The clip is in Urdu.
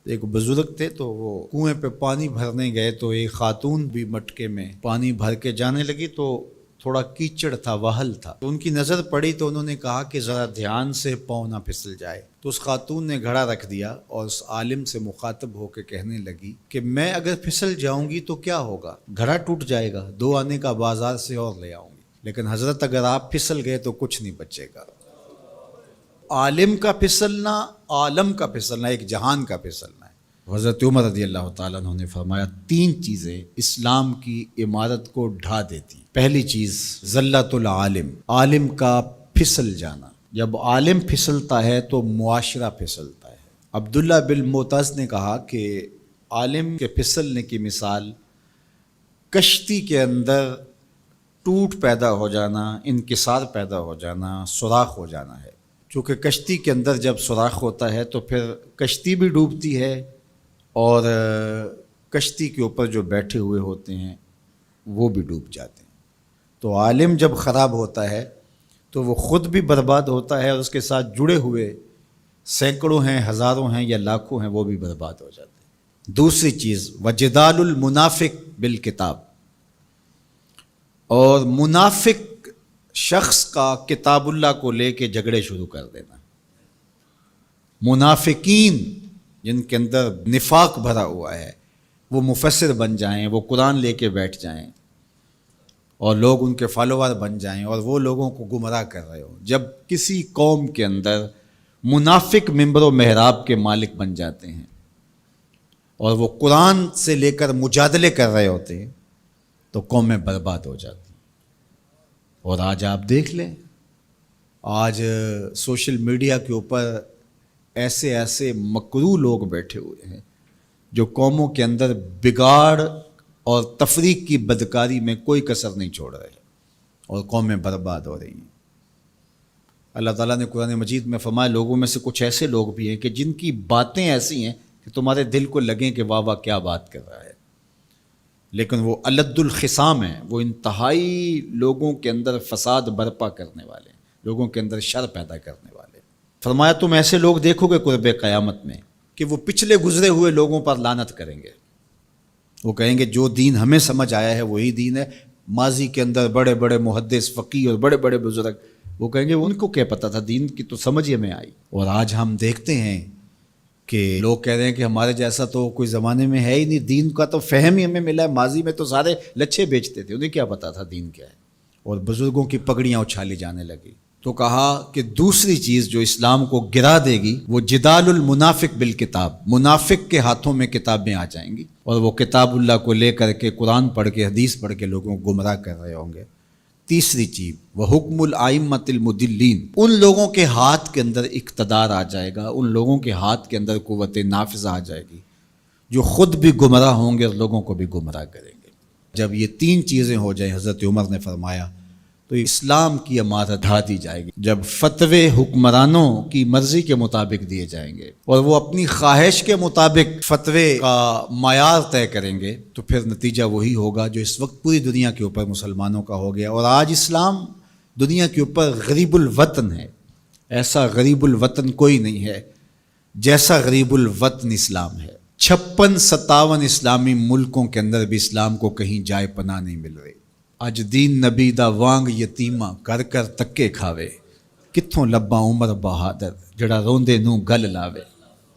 ایک بزرگ تھے تو وہ کنویں پہ پانی بھرنے گئے تو ایک خاتون بھی مٹکے میں پانی بھر کے جانے لگی تو تھوڑا کیچڑ تھا، وہل تھا، تو ان کی نظر پڑی تو انہوں نے کہا کہ ذرا دھیان سے پاؤں نہ پھسل جائے۔ تو اس خاتون نے گھڑا رکھ دیا اور اس عالم سے مخاطب ہو کے کہنے لگی کہ میں اگر پھسل جاؤں گی تو کیا ہوگا؟ گھڑا ٹوٹ جائے گا، دو آنے کا بازار سے اور لے آؤں گی، لیکن حضرت اگر آپ پھسل گئے تو کچھ نہیں بچے گا۔ عالم کا پھسلنا، عالم کا پھسلنا، ایک جہان کا پھسلنا ہے۔ حضرت عمر رضی اللہ تعالیٰ عنہ نے فرمایا تین چیزیں اسلام کی عمارت کو ڈھا دیتی۔ پہلی چیز ذلت العالم، عالم کا پھسل جانا۔ جب عالم پھسلتا ہے تو معاشرہ پھسلتا ہے۔ عبداللہ بن معتز نے کہا کہ عالم کے پھسلنے کی مثال کشتی کے اندر ٹوٹ پیدا ہو جانا، انکسار پیدا ہو جانا، سوراخ ہو جانا ہے۔ چونکہ کشتی کے اندر جب سوراخ ہوتا ہے تو پھر کشتی بھی ڈوبتی ہے اور کشتی کے اوپر جو بیٹھے ہوئے ہوتے ہیں وہ بھی ڈوب جاتے ہیں۔ تو عالم جب خراب ہوتا ہے تو وہ خود بھی برباد ہوتا ہے اور اس کے ساتھ جڑے ہوئے سینکڑوں ہیں، ہزاروں ہیں یا لاکھوں ہیں، وہ بھی برباد ہو جاتے ہیں۔ دوسری چیز وجدال المنافق بالکتاب، اور منافق شخص کا کتاب اللہ کو لے کے جھگڑے شروع کر دینا۔ منافقین جن کے اندر نفاق بھرا ہوا ہے وہ مفسر بن جائیں، وہ قرآن لے کے بیٹھ جائیں اور لوگ ان کے فالوور بن جائیں اور وہ لوگوں کو گمراہ کر رہے ہوں۔ جب کسی قوم کے اندر منافق ممبر و محراب کے مالک بن جاتے ہیں اور وہ قرآن سے لے کر مجادلے کر رہے ہوتے ہیں تو قومیں برباد ہو جاتی ہیں۔ اور آج آپ دیکھ لیں، آج سوشل میڈیا کے اوپر ایسے ایسے مکروہ لوگ بیٹھے ہوئے ہیں جو قوموں کے اندر بگاڑ اور تفریق کی بدکاری میں کوئی کسر نہیں چھوڑ رہے اور قومیں برباد ہو رہی ہیں۔ اللہ تعالیٰ نے قرآن مجید میں فرمایا لوگوں میں سے کچھ ایسے لوگ بھی ہیں کہ جن کی باتیں ایسی ہیں کہ تمہارے دل کو لگیں کہ واہ واہ کیا بات کر رہا ہے، لیکن وہ الد الخصام ہیں، وہ انتہائی لوگوں کے اندر فساد برپا کرنے والے ہیں، لوگوں کے اندر شر پیدا کرنے والے۔ فرمایا تم ایسے لوگ دیکھو گے قرب قیامت میں کہ وہ پچھلے گزرے ہوئے لوگوں پر لعنت کریں گے۔ وہ کہیں گے جو دین ہمیں سمجھ آیا ہے وہی دین ہے۔ ماضی کے اندر بڑے بڑے محدث، فقیہ اور بڑے بڑے بزرگ، وہ کہیں گے ان کو کیا پتہ تھا، دین کی تو سمجھ ہی ہمیں آئی۔ اور آج ہم دیکھتے ہیں کہ لوگ کہہ رہے ہیں کہ ہمارے جیسا تو کوئی زمانے میں ہے ہی نہیں، دین کا تو فہم ہی ہمیں ملا ہے، ماضی میں تو سارے لچھے بیچتے تھے، انہیں کیا پتا تھا دین کیا ہے، اور بزرگوں کی پگڑیاں اچھالی جانے لگی۔ تو کہا کہ دوسری چیز جو اسلام کو گرا دے گی وہ جدال المنافق بالکتاب، منافق کے ہاتھوں میں کتابیں آ جائیں گی اور وہ کتاب اللہ کو لے کر کے قرآن پڑھ کے، حدیث پڑھ کے لوگوں کو گمراہ کر رہے ہوں گے۔ تیسری چیز وہ حکم الائمۃ المدلین، ان لوگوں کے ہاتھ کے اندر اقتدار آ جائے گا، ان لوگوں کے ہاتھ کے اندر قوت نافذہ آ جائے گی جو خود بھی گمراہ ہوں گے اور لوگوں کو بھی گمراہ کریں گے۔ جب یہ تین چیزیں ہو جائیں، حضرت عمر نے فرمایا تو اسلام کی عمارت ڈھا دی جائے گی۔ جب فتوے حکمرانوں کی مرضی کے مطابق دیے جائیں گے اور وہ اپنی خواہش کے مطابق فتوے کا معیار طے کریں گے تو پھر نتیجہ وہی ہوگا جو اس وقت پوری دنیا کے اوپر مسلمانوں کا ہو گیا۔ اور آج اسلام دنیا کے اوپر غریب الوطن ہے، ایسا غریب الوطن کوئی نہیں ہے جیسا غریب الوطن اسلام ہے۔ 56-57 اسلامی ملکوں کے اندر بھی اسلام کو کہیں جائے پناہ نہیں مل رہی۔ اج دین نبی دا وانگ یتیمہ کر کر تکے کھاوے، کتھوں لباں عمر بہادر جڑا روندے نوں گل لاوے۔